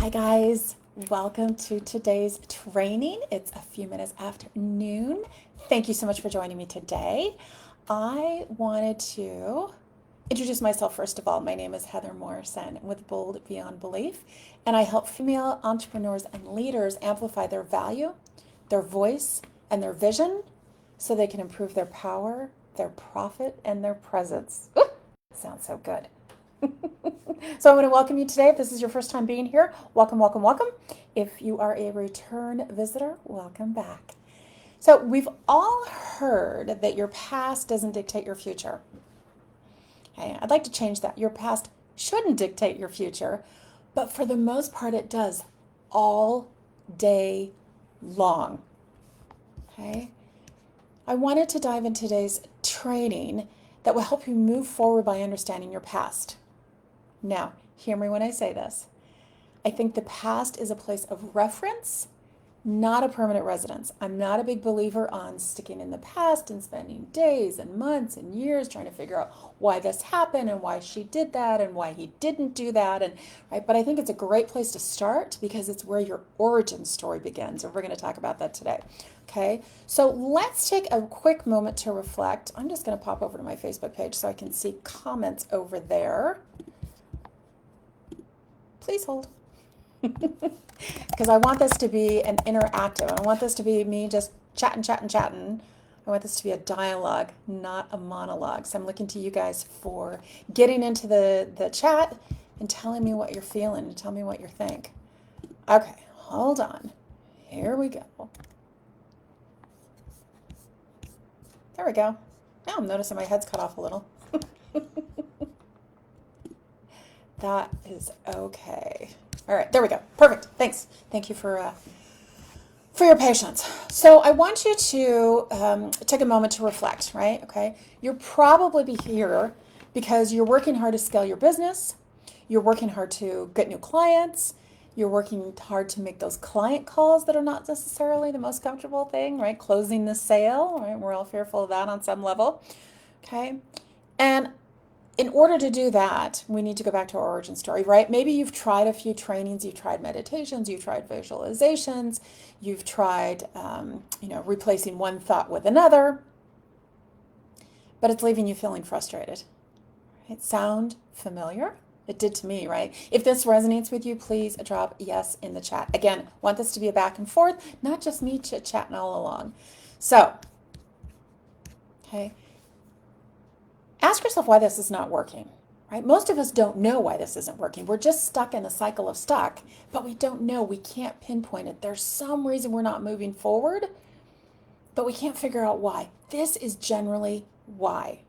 Hi guys, welcome to today's training. It's a few minutes after noon. Thank you so much for joining me today. I wanted to introduce myself first of all. My name is Heather Morrison with Bold Beyond Belief, and I help female entrepreneurs and leaders amplify their value, their voice, and their vision so they can improve their power, their profit, and their presence. Ooh, sounds so good. So I'm going to welcome you today. If this is your first time being here, welcome, welcome, welcome. If you are a return visitor, welcome back. So we've all heard that your past doesn't dictate your future. Okay, I'd like to change that. Your past shouldn't dictate your future, but for the most part it does all day long. Okay? I wanted to dive into today's training that will help you move forward by understanding your past. Now, hear me when I say this. I think the past is a place of reference, not a permanent residence. I'm not a big believer on sticking in the past and spending days and months and years trying to figure out why this happened and why she did that and why he didn't do that. Right? But I think it's a great place to start because it's where your origin story begins. And we're going to talk about that today. Okay, so let's take a quick moment to reflect. I'm just going to pop over to my Facebook page so I can see comments over there. Please hold. Because I want this to be an interactive. I don't want this to be me just chatting. I want this to be a dialogue, not a monologue. So I'm looking to you guys for getting into the chat and telling me what you're feeling and tell me what you think. Okay, hold on. Here we go. There we go. Now I'm noticing my head's cut off a little. That is okay. All right, there we go. Perfect. Thanks. Thank you for your patience. So I want you to take a moment to reflect, right? Okay. You're probably here because you're working hard to scale your business. You're working hard to get new clients. You're working hard to make those client calls that are not necessarily the most comfortable thing, right? Closing the sale, right? We're all fearful of that on some level. Okay. And in order to do that, we need to go back to our origin story, right? Maybe you've tried a few trainings, you've tried meditations, you've tried visualizations, you've tried, replacing one thought with another, but it's leaving you feeling frustrated. It sound familiar? It did to me, right? If this resonates with you, please drop yes in the chat. Again, want this to be a back and forth, not just me chit-chatting all along. So, okay. Ask yourself why this is not working, right? Most of us don't know why this isn't working. We're just stuck in a cycle of stuck, but we don't know. We can't pinpoint it. There's some reason we're not moving forward, but we can't figure out why. This is generally why.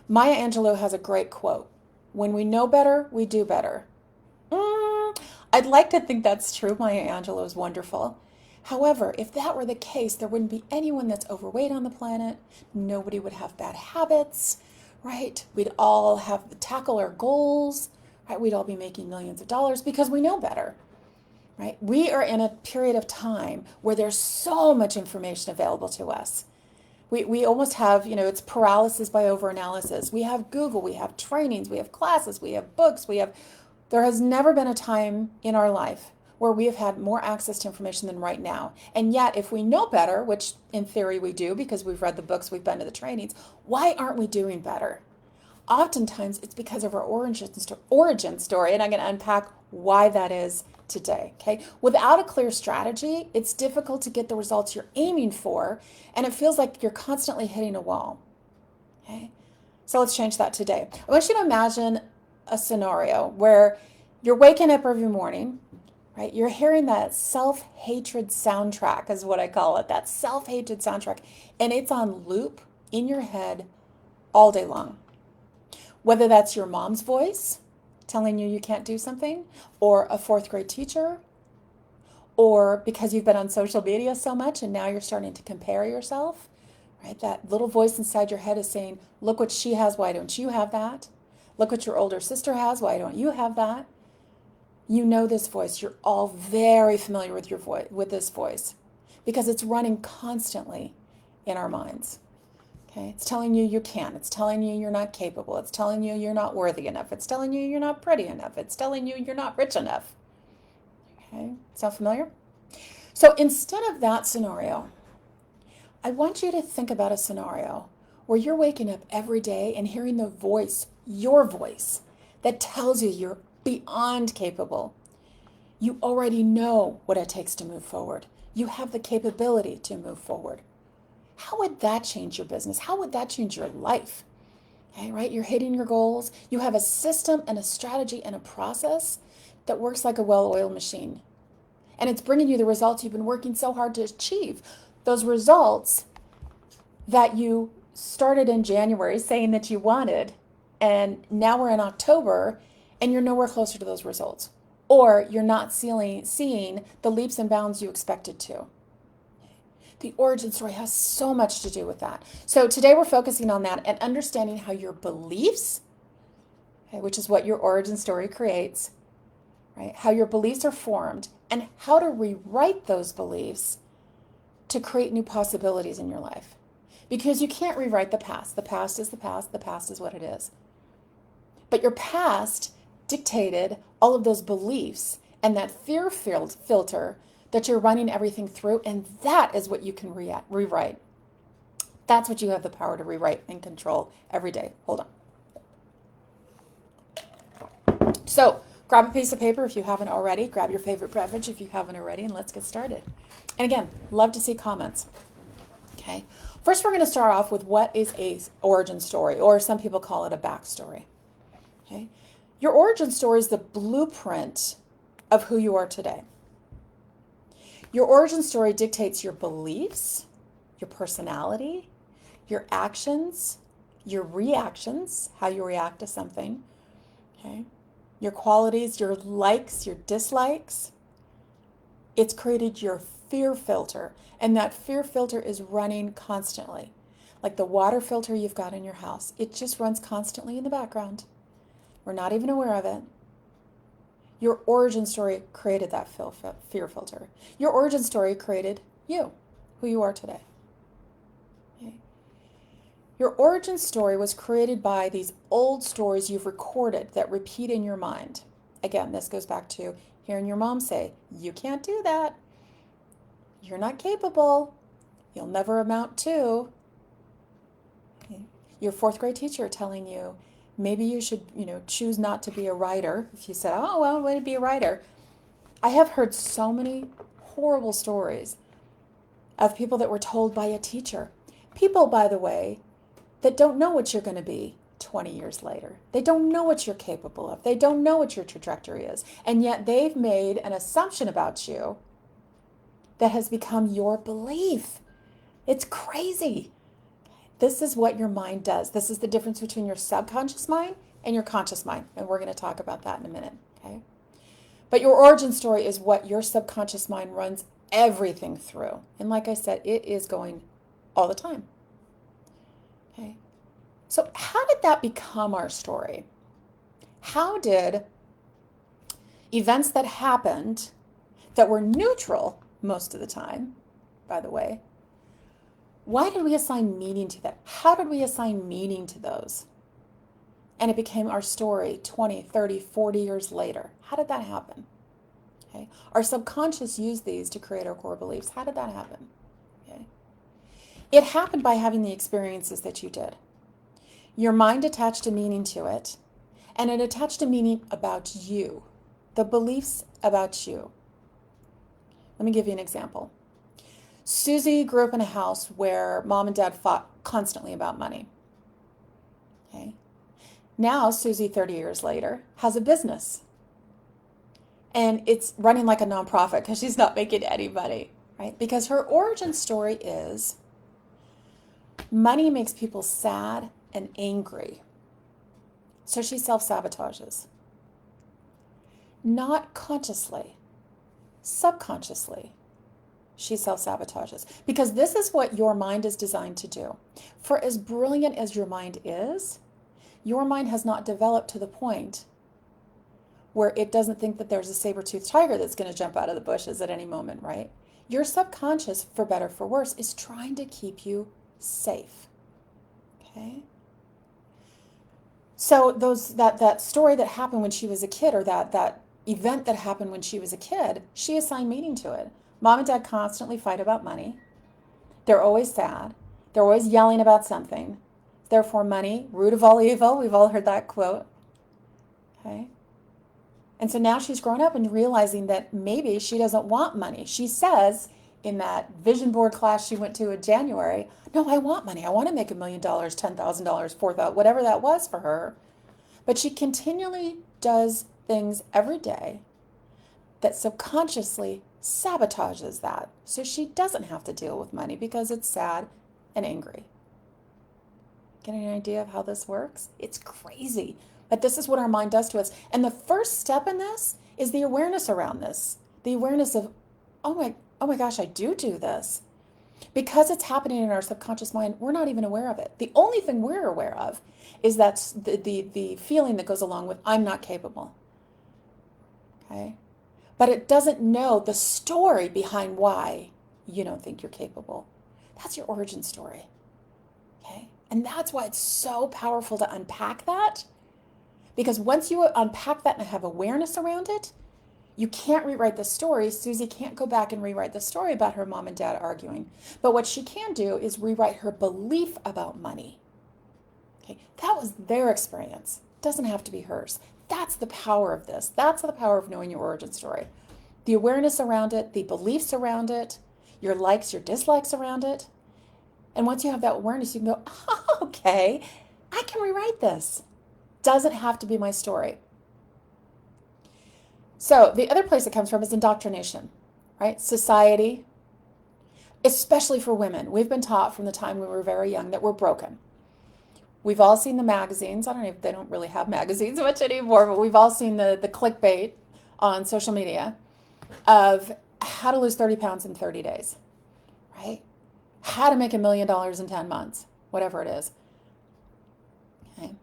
Maya Angelou has a great quote. When we know better, we do better. I'd like to think that's true. Maya Angelou is wonderful. However, if that were the case, there wouldn't be anyone that's overweight on the planet. Nobody would have bad habits. Right? We'd all have to tackle our goals, right? We'd all be making millions of dollars because we know better, right? We are in a period of time where there's so much information available to us. We almost have, it's paralysis by overanalysis. We have Google, we have trainings, we have classes, we have books, there has never been a time in our life where we have had more access to information than right now. And yet, if we know better, which in theory we do because we've read the books, we've been to the trainings, why aren't we doing better? Oftentimes, it's because of our origin story, and I'm going to unpack why that is today, okay? Without a clear strategy, it's difficult to get the results you're aiming for, and it feels like you're constantly hitting a wall, okay? So let's change that today. I want you to imagine a scenario where you're waking up every morning, right? You're hearing that self-hatred soundtrack is what I call it, that self-hatred soundtrack, and it's on loop in your head all day long. Whether that's your mom's voice telling you can't do something, or a fourth grade teacher, or because you've been on social media so much and now you're starting to compare yourself, right? That little voice inside your head is saying, look what she has, why don't you have that? Look what your older sister has, why don't you have that? You know this voice. You're all very familiar with with this voice because it's running constantly in our minds. Okay? It's telling you can't. It's telling you you're not capable. It's telling you you're not worthy enough. It's telling you you're not pretty enough. It's telling you you're not rich enough. Okay, sound familiar? So instead of that scenario, I want you to think about a scenario where you're waking up every day and hearing the voice, your voice, that tells you you're beyond capable. You already know what it takes to move forward. You have the capability to move forward. How would that change your business? How would that change your life? Okay, right? You're hitting your goals. You have a system and a strategy and a process that works like a well-oiled machine. And it's bringing you the results you've been working so hard to achieve. Those results that you started in January saying that you wanted, and now we're in October and you're nowhere closer to those results. Or you're not seeing the leaps and bounds you expected to. The origin story has so much to do with that. So today we're focusing on that and understanding how your beliefs, okay, which is what your origin story creates, right? How your beliefs are formed and how to rewrite those beliefs to create new possibilities in your life. Because you can't rewrite the past. The past is the past. The past is what it is. But your past dictated all of those beliefs and that fear filter that you're running everything through, and that is what you can rewrite. That's what you have the power to rewrite and control every day. Hold on. So grab a piece of paper if you haven't already. Grab your favorite beverage if you haven't already, and let's get started. And again, love to see comments. Okay. First, we're going to start off with what is a origin story, or some people call it a backstory. Okay. Your origin story is the blueprint of who you are today. Your origin story dictates your beliefs, your personality, your actions, your reactions, how you react to something, okay? Your qualities, your likes, your dislikes. It's created your fear filter, and that fear filter is running constantly. Like the water filter you've got in your house. It just runs constantly in the background. We're not even aware of it. Your origin story created that fear filter. Your origin story created you, who you are today. Okay. Your origin story was created by these old stories you've recorded that repeat in your mind. Again, this goes back to hearing your mom say, you can't do that. You're not capable. You'll never amount to. Okay. Your fourth grade teacher telling you, maybe you should, choose not to be a writer. If you said, oh, well, way to be a writer. I have heard so many horrible stories of people that were told by a teacher. People, by the way, that don't know what you're going to be 20 years later. They don't know what you're capable of. They don't know what your trajectory is. And yet they've made an assumption about you that has become your belief. It's crazy. This is what your mind does. This is the difference between your subconscious mind and your conscious mind. And we're going to talk about that in a minute. Okay? But your origin story is what your subconscious mind runs everything through. And like I said, it is going all the time. Okay? So how did that become our story? How did events that happened that were neutral most of the time, by the way, why did we assign meaning to that? How did we assign meaning to those? And it became our story 20, 30, 40 years later. How did that happen? Okay. Our subconscious used these to create our core beliefs. How did that happen? Okay. It happened by having the experiences that you did. Your mind attached a meaning to it, and it attached a meaning about you, the beliefs about you. Let me give you an example. Susie grew up in a house where mom and dad fought constantly about money. Okay. Now, Susie, 30 years later, has a business. And it's running like a nonprofit because she's not making any money, right? Because her origin story is money makes people sad and angry. So she self-sabotages. Not consciously, subconsciously. She self-sabotages because this is what your mind is designed to do. For as brilliant as your mind is, your mind has not developed to the point where it doesn't think that there's a saber-toothed tiger that's going to jump out of the bushes at any moment, right? Your subconscious, for better or for worse, is trying to keep you safe. Okay? So that story that happened when she was a kid, or that event that happened when she was a kid, she assigned meaning to it. Mom and dad constantly fight about money. They're always sad. They're always yelling about something. Therefore, money, root of all evil. We've all heard that quote. Okay. And so now she's grown up and realizing that maybe she doesn't want money. She says in that vision board class she went to in January, no, I want money. I want to make $1 million, $10,000, $4,000, whatever that was for her. But she continually does things every day that subconsciously sabotages that. So she doesn't have to deal with money because it's sad and angry. Get any idea of how this works? It's crazy. But this is what our mind does to us. And the first step in this is the awareness around this. The awareness of, oh my gosh, I do this. Because it's happening in our subconscious mind, we're not even aware of it. The only thing we're aware of is that's the feeling that goes along with, I'm not capable. Okay? But it doesn't know the story behind why you don't think you're capable. That's your origin story. Okay? And that's why it's so powerful to unpack that. Because once you unpack that and have awareness around it, you can't rewrite the story. Susie can't go back and rewrite the story about her mom and dad arguing. But what she can do is rewrite her belief about money. Okay, that was their experience. It doesn't have to be hers. That's the power of this. That's the power of knowing your origin story. The awareness around it, the beliefs around it, your likes, your dislikes around it. And once you have that awareness, you can go, oh, okay, I can rewrite this. Doesn't have to be my story. So the other place it comes from is indoctrination, right? Society, especially for women. We've been taught from the time we were very young that we're broken. We've all seen the magazines. I don't know if they don't really have magazines much anymore, but we've all seen the clickbait on social media of how to lose 30 pounds in 30 days, right? How to make $1 million in 10 months, whatever it is. Okay.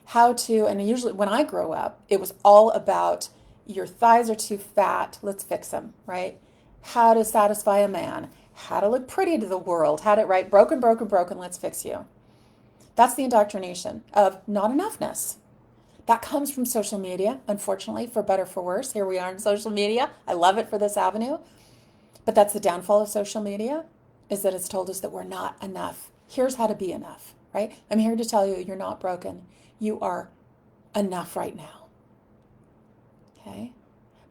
How to, and usually when I grow up, it was all about your thighs are too fat, let's fix them, right? How to satisfy a man, how to look pretty to the world, how to, right? Broken, let's fix you. That's the indoctrination of not enoughness. That comes from social media, unfortunately, for better, for worse. Here we are in social media. I love it for this avenue. But that's the downfall of social media, is that it's told us that we're not enough. Here's how to be enough, right? I'm here to tell you you're not broken. You are enough right now. Okay?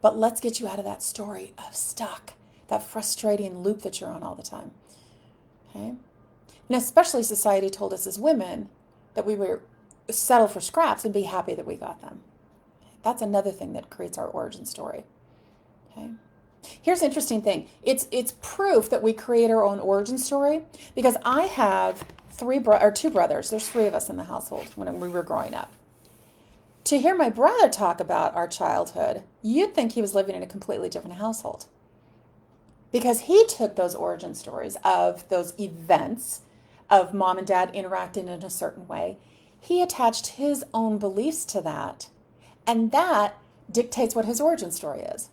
But let's get you out of that story of stuck, that frustrating loop that you're on all the time. Okay? And especially society told us as women that we were settle for scraps and be happy that we got them. That's another thing that creates our origin story. Okay? Here's the interesting thing. It's proof that we create our own origin story because I have two brothers. There's 3 of us in the household when we were growing up. To hear my brother talk about our childhood, you'd think he was living in a completely different household. Because he took those origin stories of those events of mom and dad interacting in a certain way. He attached his own beliefs to that. And that dictates what his origin story is.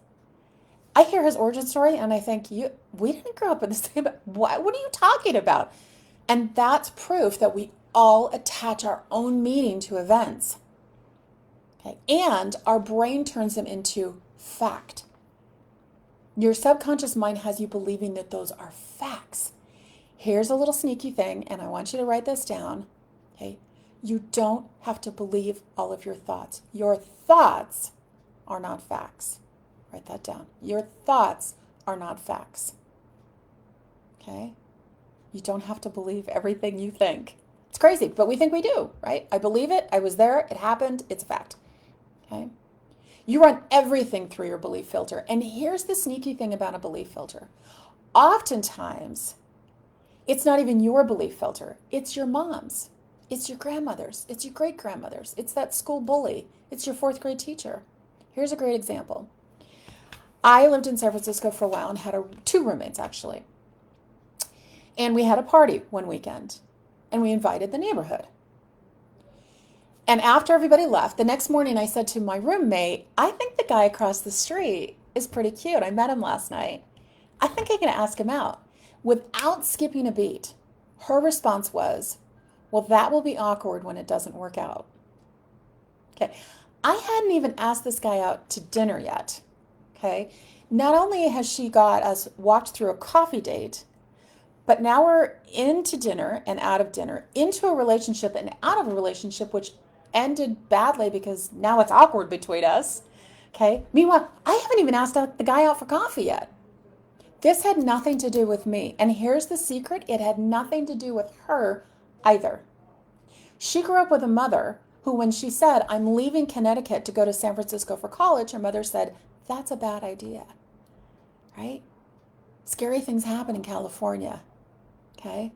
I hear his origin story and I think, we didn't grow up in the same, what are you talking about? And that's proof that we all attach our own meaning to events. Okay? And our brain turns them into fact. Your subconscious mind has you believing that those are facts. Here's a little sneaky thing, and I want you to write this down. Okay? You don't have to believe all of your thoughts. Your thoughts are not facts. Write that down. Your thoughts are not facts. Okay? You don't have to believe everything you think. It's crazy, but we think we do, right? I believe it. I was there. It happened. It's a fact. Okay? You run everything through your belief filter. And here's the sneaky thing about a belief filter. Oftentimes, it's not even your belief filter. It's your mom's. It's your grandmother's. It's your great-grandmother's. It's that school bully. It's your 4th grade teacher. Here's a great example. I lived in San Francisco for a while and had 2 roommates, actually. And we had a party one weekend. And we invited the neighborhood. And after everybody left, the next morning I said to my roommate, I think the guy across the street is pretty cute. I met him last night. I think I'm going to ask him out. Without skipping a beat, her response was, well, that will be awkward when it doesn't work out. Okay. I hadn't even asked this guy out to dinner yet. Okay. Not only has she got us walked through a coffee date, but now we're into dinner and out of dinner, into a relationship and out of a relationship, which ended badly because now it's awkward between us. Okay. Meanwhile, I haven't even asked the guy out for coffee yet. This had nothing to do with me. And here's the secret, it had nothing to do with her either. She grew up with a mother who, when she said, I'm leaving Connecticut to go to San Francisco for college, her mother said, that's a bad idea, right? Scary things happen in California, okay?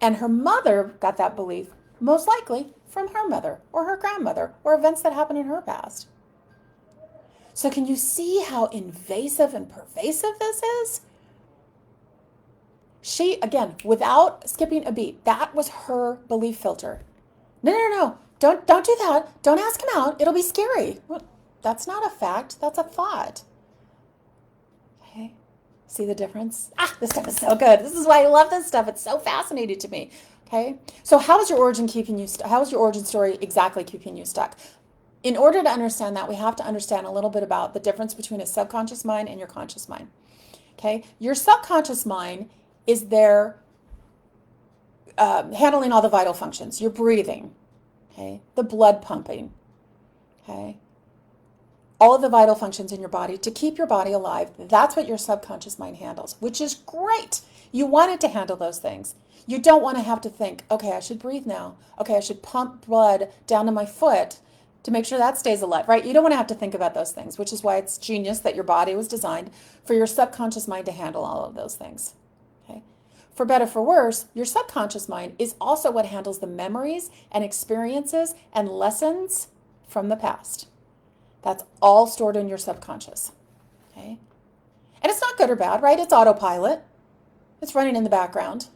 And her mother got that belief, most likely, from her mother or her grandmother or events that happened in her past. So can you see how invasive and pervasive this is? She, again, without skipping a beat, that was her belief filter. No. Don't do that. Don't ask him out. It'll be scary. Well, that's not a fact. That's a thought. Okay. See the difference? This stuff is so good. This is why I love this stuff. It's so fascinating to me. Okay. So how is your origin keeping you stuck? How is your origin story exactly keeping you stuck? In order to understand that, we have to understand a little bit about the difference between a subconscious mind and your conscious mind. Okay. Your subconscious mind is there handling all the vital functions. Your breathing, okay, the blood pumping, okay, all of the vital functions in your body to keep your body alive. That's what your subconscious mind handles, which is great. You want it to handle those things. You don't want to have to think, okay, I should breathe now. Okay, I should pump blood down to my foot to make sure that stays alive, right? You don't want to have to think about those things, which is why it's genius that your body was designed for your subconscious mind to handle all of those things. Okay. For better, for worse, your subconscious mind is also what handles the memories and experiences and lessons from the past. That's all stored in your subconscious. Okay? And it's not good or bad, right? It's autopilot. It's running in the background.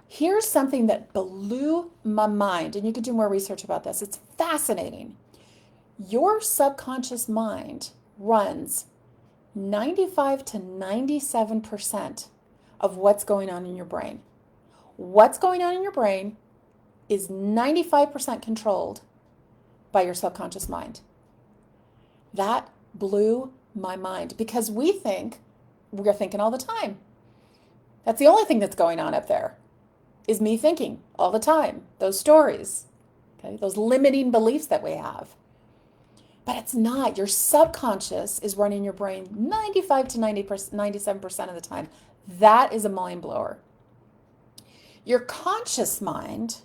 Here's something that blew my mind, and you could do more research about this. It's fascinating. Your subconscious mind runs 95 to 97% of what's going on in your brain. What's going on in your brain is 95% controlled by your subconscious mind. That blew my mind because we're thinking all the time. That's the only thing that's going on up there is me thinking all the time, those stories, okay, those limiting beliefs that we have. But it's not. Your subconscious is running your brain 95 to 97% of the time. That is a mind blower. Your conscious mind,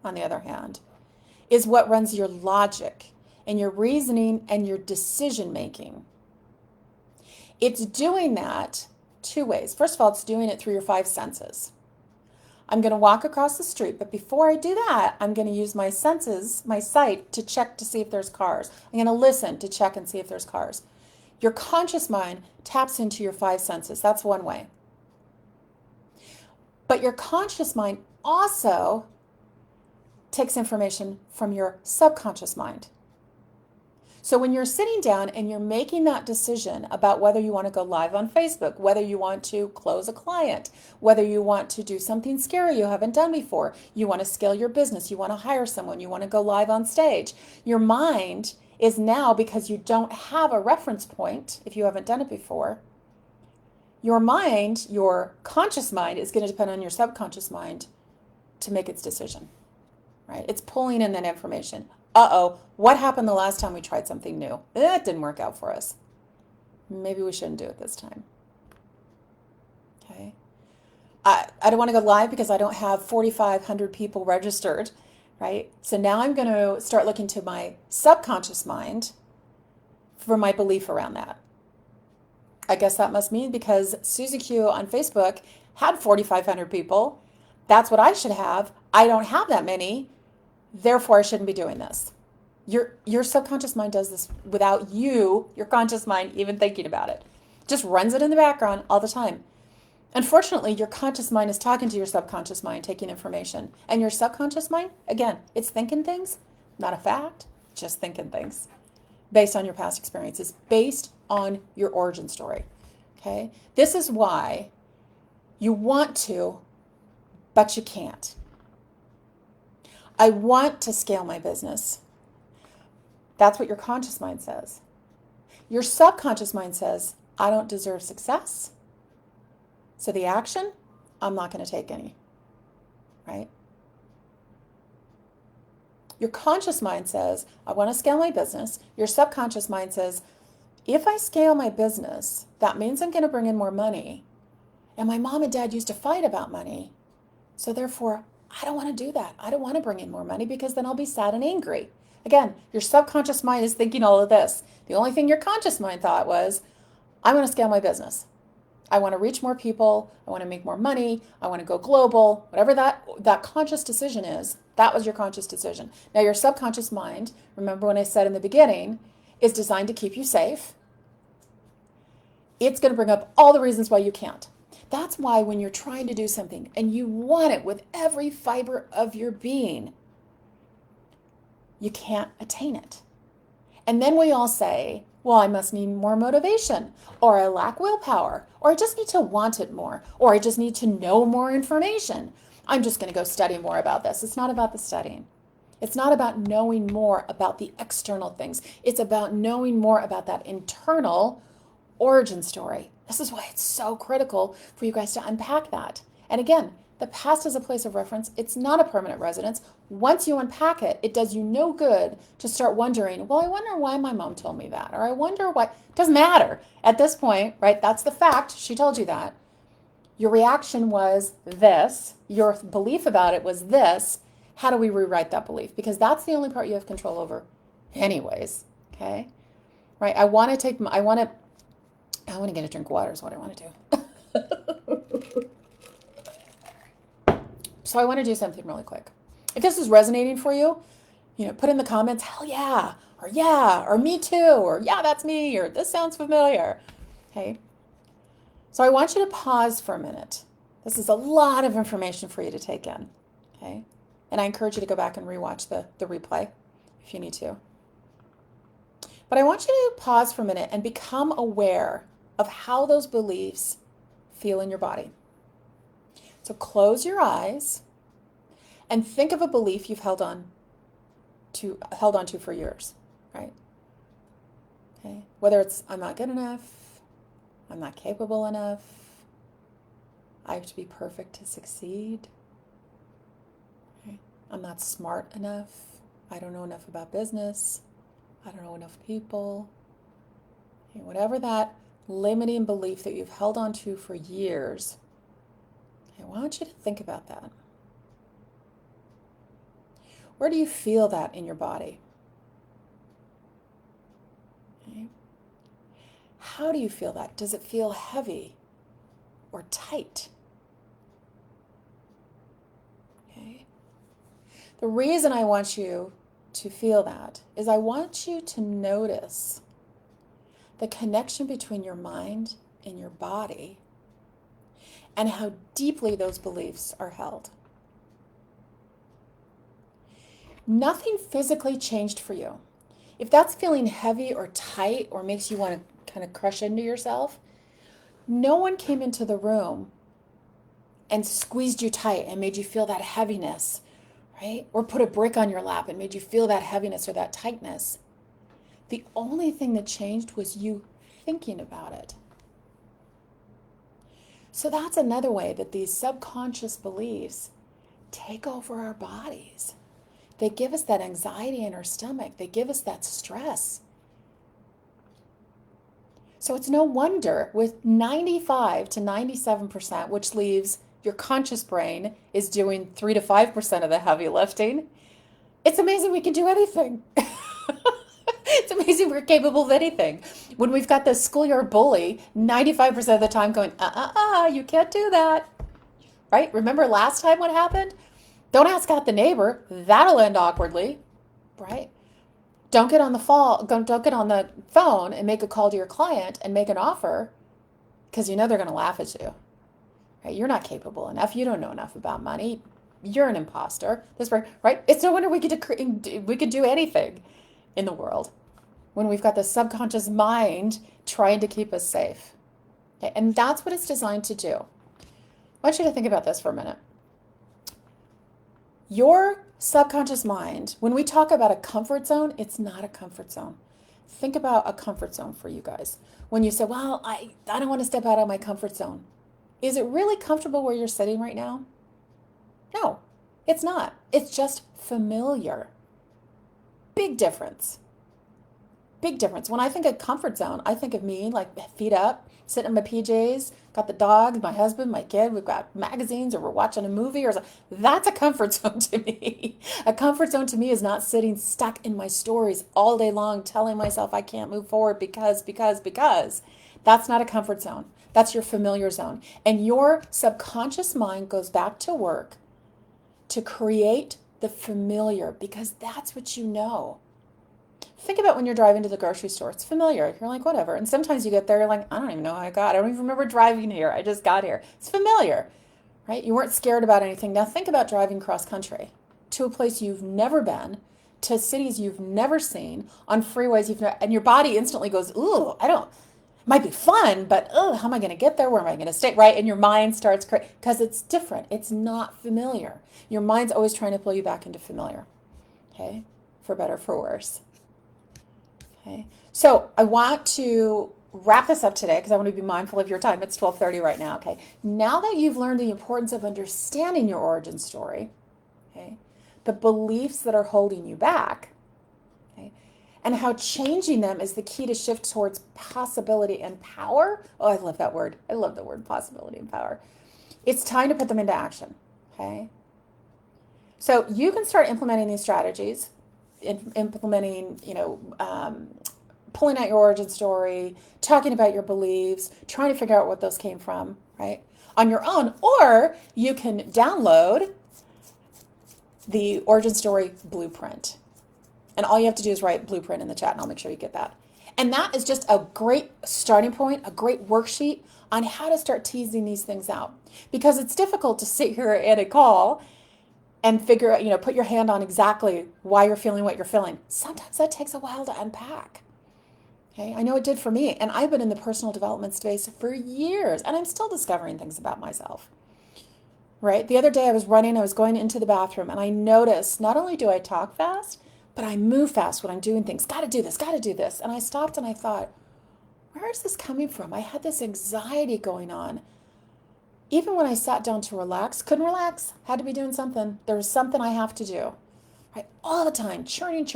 on the other hand, is what runs your logic and your reasoning and your decision making. It's doing that two ways. First of all, it's doing it through your five senses. I'm going to walk across the street, but before I do that, I'm going to use my senses, my sight, to check to see if there's cars. I'm going to listen to check and see if there's cars. Your conscious mind taps into your five senses. That's one way. But your conscious mind also takes information from your subconscious mind. So when you're sitting down and you're making that decision about whether you want to go live on Facebook, whether you want to close a client, whether you want to do something scary you haven't done before, you want to scale your business, you want to hire someone, you want to go live on stage, your mind is now, because you don't have a reference point if you haven't done it before, your mind, your conscious mind, is going to depend on your subconscious mind to make its decision, right? It's pulling in that information. What happened the last time we tried something new? It didn't work out for us. Maybe we shouldn't do it this time. Okay. I don't want to go live because I don't have 4,500 people registered, right? So now I'm going to start looking to my subconscious mind for my belief around that. I guess that must mean because Susie Q on Facebook had 4,500 people. That's what I should have. I don't have that many. Therefore, I shouldn't be doing this. Your subconscious mind does this without you, your conscious mind, even thinking about it. Just runs it in the background all the time. Unfortunately, your conscious mind is talking to your subconscious mind, taking information. And your subconscious mind, again, it's thinking things, not a fact, just thinking things based on your past experiences, based on your origin story. Okay? This is why you want to, but you can't. I want to scale my business. That's what your conscious mind says. Your subconscious mind says, I don't deserve success. So the action, I'm not going to take any, right? Your conscious mind says, I want to scale my business. Your subconscious mind says, if I scale my business, that means I'm going to bring in more money. And my mom and dad used to fight about money. So therefore, I don't want to do that. I don't want to bring in more money because then I'll be sad and angry. Again, your subconscious mind is thinking all of this. The only thing your conscious mind thought was, I want to scale my business. I want to reach more people. I want to make more money. I want to go global. Whatever that conscious decision is, that was your conscious decision. Now, your subconscious mind, remember when I said in the beginning, is designed to keep you safe. It's going to bring up all the reasons why you can't. That's why when you're trying to do something and you want it with every fiber of your being, you can't attain it. And then we all say, well, I must need more motivation, or I lack willpower, or I just need to want it more, or I just need to know more information. I'm just going to go study more about this. It's not about the studying. It's not about knowing more about the external things. It's about knowing more about that internal origin story. This is why it's so critical for you guys to unpack that. And again, the past is a place of reference. It's not a permanent residence. Once you unpack it, it does you no good to start wondering, well, I wonder why my mom told me that, or I wonder why. It doesn't matter at this point, right? That's the fact. She told you that. Your reaction was this. Your belief about it was this. How do we rewrite that belief? Because that's the only part you have control over anyways, okay? Right? I want to get a drink of water is what I want to do. So I want to do something really quick. If this is resonating for you, put in the comments, hell yeah, or me too, or yeah, that's me, or this sounds familiar. Okay. So I want you to pause for a minute. This is a lot of information for you to take in. Okay. And I encourage you to go back and rewatch the replay if you need to. But I want you to pause for a minute and become aware of how those beliefs feel in your body. So close your eyes and think of a belief you've held on to for years, right? Okay. Whether it's I'm not good enough, I'm not capable enough, I have to be perfect to succeed, okay? I'm not smart enough, I don't know enough about business, I don't know enough people, okay? Whatever that limiting belief that you've held on to for years, I want you to think about that. Where do you feel that in your body? Okay. How do you feel that? Does it feel heavy or tight? Okay. The reason I want you to feel that is I want you to notice the connection between your mind and your body and how deeply those beliefs are held. Nothing physically changed for you. If that's feeling heavy or tight or makes you want to kind of crush into yourself, no one came into the room and squeezed you tight and made you feel that heaviness, right? Or put a brick on your lap and made you feel that heaviness or that tightness. The only thing that changed was you thinking about it. So that's another way that these subconscious beliefs take over our bodies. They give us that anxiety in our stomach. They give us that stress. So it's no wonder with 95 to 97%, which leaves your conscious brain is doing 3 to 5% of the heavy lifting. It's amazing we can do anything. It's amazing we're capable of anything. When we've got this schoolyard bully 95% of the time going, you can't do that. Right? Remember last time what happened? Don't ask out the neighbor. That'll end awkwardly. Right? Don't get on the phone and make a call to your client and make an offer because you know they're going to laugh at you. Right? You're not capable enough. You don't know enough about money. You're an imposter. Right? It's no wonder we could do anything in the world when we've got the subconscious mind trying to keep us safe. Okay? And that's what it's designed to do. I want you to think about this for a minute. Your subconscious mind, when we talk about a comfort zone, it's not a comfort zone. Think about a comfort zone for you guys. When you say, well, I don't want to step out of my comfort zone. Is it really comfortable where you're sitting right now? No, it's not. It's just familiar. Big difference. Big difference. When I think of comfort zone, I think of me like feet up, sitting in my PJs, got the dog, my husband, my kid, we've got magazines, or we're watching a movie or something. That's a comfort zone to me. A comfort zone to me is not sitting stuck in my stories all day long telling myself I can't move forward because. That's not a comfort zone. That's your familiar zone. And your subconscious mind goes back to work to create the familiar because that's what you know. Think about when you're driving to the grocery store. It's familiar. You're like, whatever. And sometimes you get there, you're like, I don't even know how I got. I don't even remember driving here. I just got here. It's familiar, right? You weren't scared about anything. Now think about driving cross country to a place you've never been, to cities you've never seen, on freeways you've never, and your body instantly goes, ooh, it might be fun, but how am I going to get there? Where am I going to stay? Right? And your mind starts, because it's different. It's not familiar. Your mind's always trying to pull you back into familiar. Okay? For better, for worse. Okay, so I want to wrap this up today because I want to be mindful of your time. It's 12:30 right now. Okay, now that you've learned the importance of understanding your origin story, okay, the beliefs that are holding you back, okay, and how changing them is the key to shift towards possibility and power. Oh, I love that word. I love the word possibility and power. It's time to put them into action. Okay, so you can start implementing these strategies. Implementing, pulling out your origin story, talking about your beliefs, trying to figure out what those came from, right? On your own, or you can download the origin story blueprint. And all you have to do is write blueprint in the chat and I'll make sure you get that. And that is just a great starting point, a great worksheet on how to start teasing these things out. Because it's difficult to sit here at a call and figure out, put your hand on exactly why you're feeling what you're feeling. Sometimes that takes a while to unpack. Okay, I know it did for me. And I've been in the personal development space for years, and I'm still discovering things about myself. Right? The other day I was going into the bathroom, and I noticed not only do I talk fast, but I move fast when I'm doing things. Got to do this. And I stopped and I thought, where is this coming from? I had this anxiety going on. Even when I sat down to relax, couldn't relax, had to be doing something. There was something I have to do, right? All the time, churning.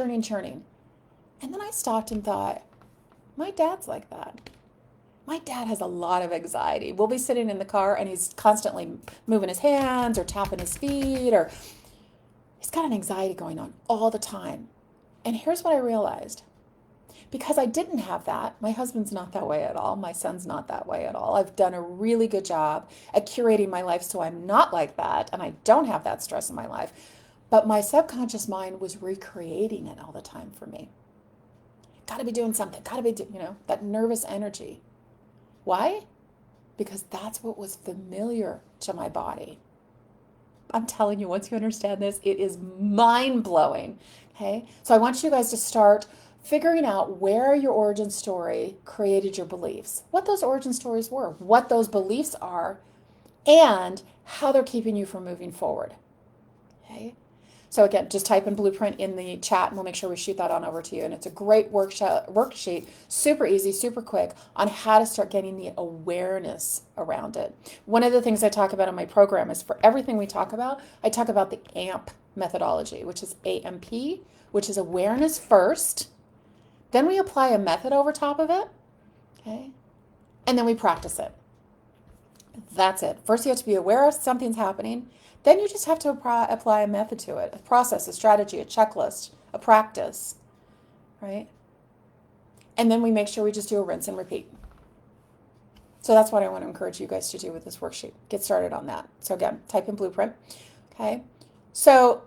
And then I stopped and thought, my dad's like that. My dad has a lot of anxiety. We'll be sitting in the car and he's constantly moving his hands or tapping his feet, or he's got an anxiety going on all the time. And here's what I realized. Because I didn't have that, my husband's not that way at all. My son's not that way at all. I've done a really good job at curating my life so I'm not like that and I don't have that stress in my life. But my subconscious mind was recreating it all the time for me. Got to be doing something. Got to be, that nervous energy. Why? Because that's what was familiar to my body. I'm telling you, once you understand this, it is mind-blowing. Okay? So I want you guys to start figuring out where your origin story created your beliefs, what those origin stories were, what those beliefs are, and how they're keeping you from moving forward. Okay? So again, just type in blueprint in the chat and we'll make sure we shoot that on over to you. And it's a great worksheet, super easy, super quick, on how to start getting the awareness around it. One of the things I talk about in my program is, for everything we talk about, I talk about the AMP methodology, which is AMP, which is awareness first. Then we apply a method over top of it, okay? And then we practice it. That's it. First, you have to be aware of something's happening. Then you just have to apply a method to it, a process, a strategy, a checklist, a practice, right? And then we make sure we just do a rinse and repeat. So that's what I want to encourage you guys to do with this worksheet. Get started on that. So again, type in blueprint, okay? So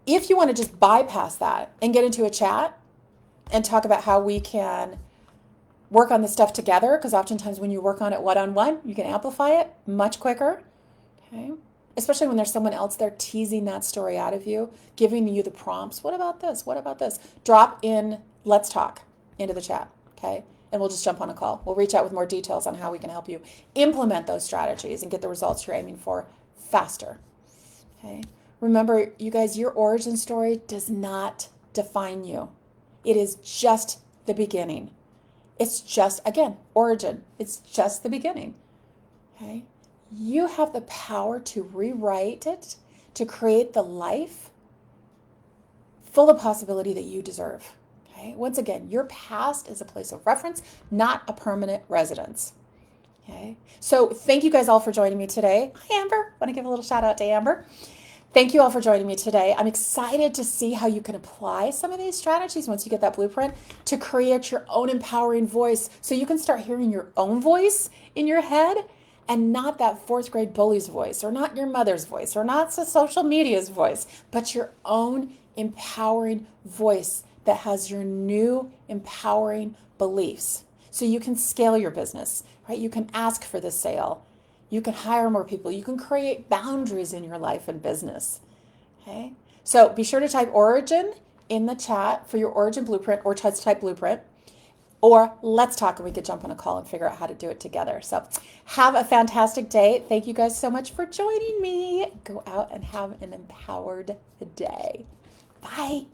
if you want to just bypass that and get into a chat, and talk about how we can work on this stuff together, because oftentimes when you work on it one-on-one, you can amplify it much quicker, okay? Especially when there's someone else there teasing that story out of you, giving you the prompts. What about this? What about this? Drop in let's talk into the chat, okay? And we'll just jump on a call. We'll reach out with more details on how we can help you implement those strategies and get the results you're aiming for faster, okay? Remember, you guys, your origin story does not define you. It is just the beginning. It's just, again, origin. It's just the beginning. Okay? You have the power to rewrite it, to create the life full of possibility that you deserve. Okay? Once again, your past is a place of reference, not a permanent residence. Okay? So thank you guys all for joining me today. Hi, Amber. Want to give a little shout out to Amber. Thank you all for joining me today. I'm excited to see how you can apply some of these strategies once you get that blueprint to create your own empowering voice so you can start hearing your own voice in your head and not that fourth grade bully's voice or not your mother's voice or not social media's voice, but your own empowering voice that has your new empowering beliefs. So you can scale your business, right? You can ask for the sale. You can hire more people. You can create boundaries in your life and business. Okay? So be sure to type origin in the chat for your origin blueprint, or just type blueprint, or let's talk and we could jump on a call and figure out how to do it together. So have a fantastic day. Thank you guys so much for joining me. Go out and have an empowered day. Bye.